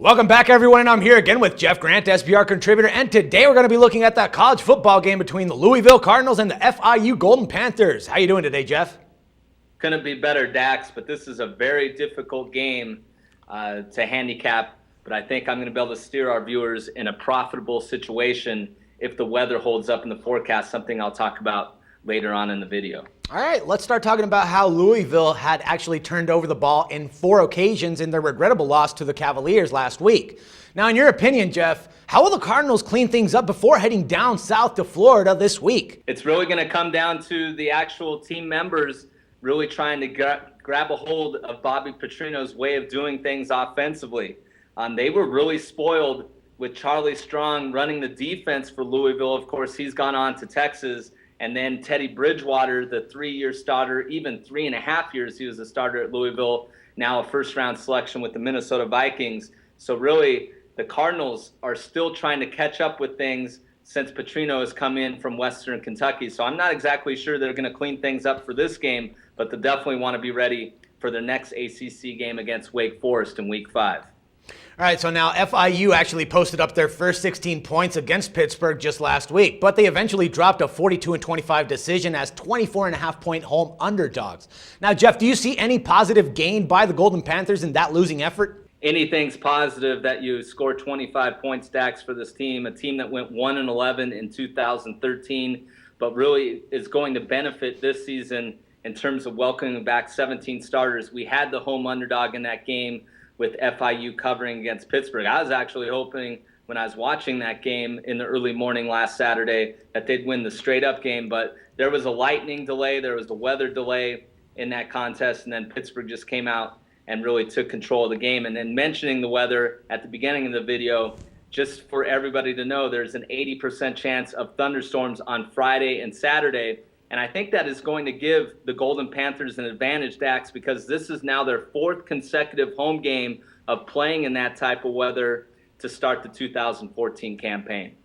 Welcome back, everyone, and I'm here again with Jeff Grant, SBR contributor, and today we're going to be looking at that college football game between the Louisville Cardinals and the FIU Golden Panthers. How you doing today, Jeff? Couldn't be better, Dax, but this is a very difficult game to handicap, but I think I'm going to be able to steer our viewers in a profitable situation if the weather holds up in the forecast, something I'll talk about later on in the video. All right, let's start talking about how Louisville had actually turned over the ball in 4 occasions in their regrettable loss to the Cavaliers last week. Now, in your opinion, Jeff, how will the Cardinals clean things up before heading down south to Florida this week? It's really going to come down to the actual team members really trying to grab a hold of Bobby Petrino's way of doing things offensively. They were really spoiled with Charlie Strong running the defense for Louisville. Of course, he's gone on to Texas. And then Teddy Bridgewater, the 3-year starter, even 3.5 years he was a starter at Louisville, now a first-round selection with the Minnesota Vikings. So really, the Cardinals are still trying to catch up with things since Petrino has come in from Western Kentucky. So I'm not exactly sure they're going to clean things up for this game, but they definitely want to be ready for their next ACC game against Wake Forest in Week 5. All right, so now FIU actually posted up their first 16 points against Pittsburgh just last week, but they eventually dropped a 42-25 decision as 24.5-point home underdogs. Now, Jeff, do you see any positive gain by the Golden Panthers in that losing effort? Anything's positive that you score 25 points, Dax, for this team, a team that went 1-11 in 2013, but really is going to benefit this season in terms of welcoming back 17 starters. We had the home underdog in that game with FIU covering against Pittsburgh. I was actually hoping when I was watching that game in the early morning last Saturday that they'd win the straight-up game, but there was a lightning delay, there was a weather delay in that contest, and then Pittsburgh just came out and really took control of the game. And then mentioning the weather at the beginning of the video, just for everybody to know, there's an 80% chance of thunderstorms on Friday and Saturday. And I think that is going to give the Golden Panthers an advantage, Dax, because this is now their 4th consecutive home game of playing in that type of weather to start the 2014 campaign.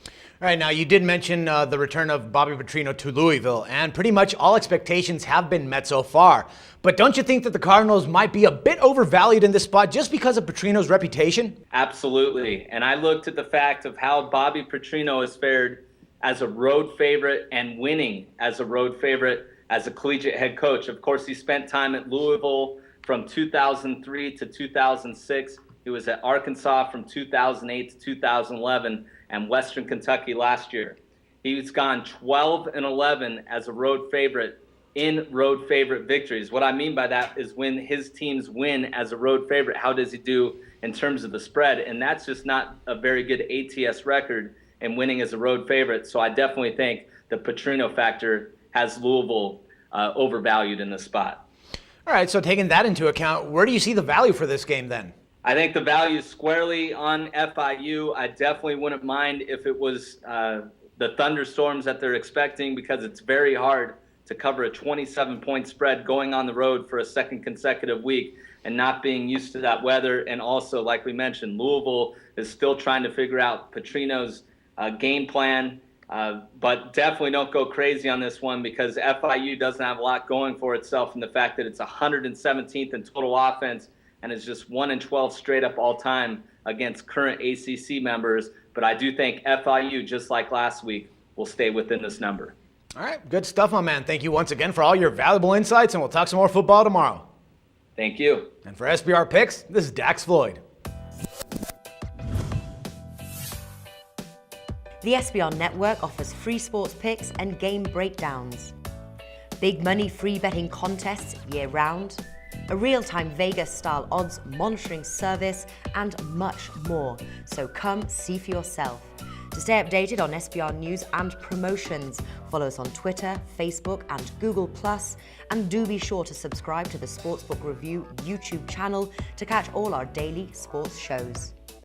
All right, now you did mention the return of Bobby Petrino to Louisville, and pretty much all expectations have been met so far. But don't you think that the Cardinals might be a bit overvalued in this spot just because of Petrino's reputation? Absolutely. And I looked at the fact of how Bobby Petrino has fared as a road favorite and winning as a road favorite as a collegiate head coach. Of course, he spent time at Louisville from 2003 to 2006. He was at Arkansas from 2008 to 2011 and Western Kentucky last year. He's gone 12-11 as a road favorite in road favorite victories. What I mean by that is when his teams win as a road favorite, how does he do in terms of the spread? And that's just not a very good ATS record and winning as a road favorite. So I definitely think the Petrino factor has Louisville overvalued in this spot. All right, so taking that into account, where do you see the value for this game then? I think the value is squarely on FIU. I definitely wouldn't mind if it was the thunderstorms that they're expecting, because it's very hard to cover a 27-point spread going on the road for a second consecutive week and not being used to that weather. And also, like we mentioned, Louisville is still trying to figure out Petrino's game plan, but definitely don't go crazy on this one because FIU doesn't have a lot going for itself in the fact that it's 117th in total offense and is just 1-12 straight up all time against current ACC members. But I do think FIU, just like last week, will stay within this number. All right, good stuff, my man. Thank you once again for all your valuable insights, and we'll talk some more football tomorrow. Thank you. And for SBR Picks, this is Dax Floyd. The SBR Network offers free sports picks and game breakdowns, big money free betting contests year-round, a real-time Vegas-style odds monitoring service, and much more. So come see for yourself. To stay updated on SBR news and promotions, follow us on Twitter, Facebook, and Google+, and do be sure to subscribe to the Sportsbook Review YouTube channel to catch all our daily sports shows.